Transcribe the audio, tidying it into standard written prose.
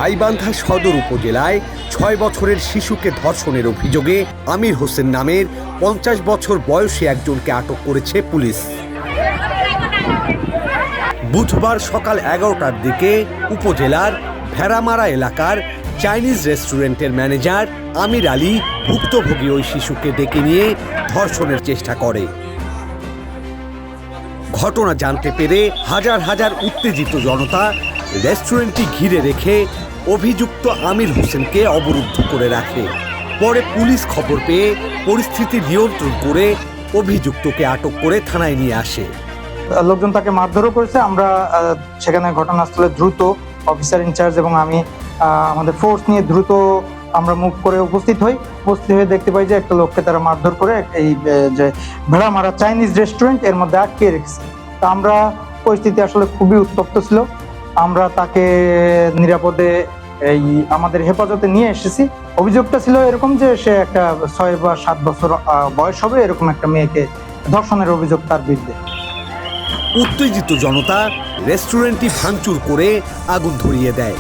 গাইবান্ধা সদর উপজেলায় 6 বছরের শিশুকে ধর্ষণের অভিযোগে আমির হোসেন নামের 50 বছর বয়সী একজনকে আটক করেছে পুলিশ। বুধবার সকাল 11টার দিকে উপজেলার ভেড়ামারা এলাকার চাইনিজ রেস্টুরেন্টের ম্যানেজার আমির আলী ভুক্তভোগী ওই শিশুকে ডেকে নিয়ে ধর্ষণের চেষ্টা করে। ঘটনা জানতে পেরে হাজার হাজার উত্তেজিত জনতা রেস্টুরেন্টটি ঘিরে রেখে অভিযুক্ত আমির হোসেনকে অবরুদ্ধ করে রাখে। পরে পুলিশ খবর পেয়ে পরিস্থিতি নিয়ন্ত্রণ করে অভিযুক্তকে আটক করে থানায় নিয়ে আসে। লোকজন তাকে মারধরও করেছে। আমরা সেখানে ঘটনাস্থলে দ্রুত অফিসার ইনচার্জ এবং আমি আমাদের ফোর্স নিয়ে দ্রুত আমরা মুভ করে উপস্থিত হয়ে দেখতে পাই যে একটা লোককে তারা মারধর করে এই যে ভেড়ামারা চাইনিজ রেস্টুরেন্ট এর মধ্যে আটকে রেখেছে। তো আমরা পরিস্থিতি আসলে খুবই উত্তপ্ত ছিল। আমরা তাকে নিরাপদে এই আমাদের হেফাজতে নিয়ে এসেছি। অভিযোগটা ছিল এরকম যে সে একটা 6 বা 7 বছর বয়স হবে এরকম একটা মেয়েকে ধর্ষণের অভিযোগ তার বিরুদ্ধে। উত্তেজিত জনতা রেস্টুরেন্টটি ভাঙচুর করে আগুন ধরিয়ে দেয়।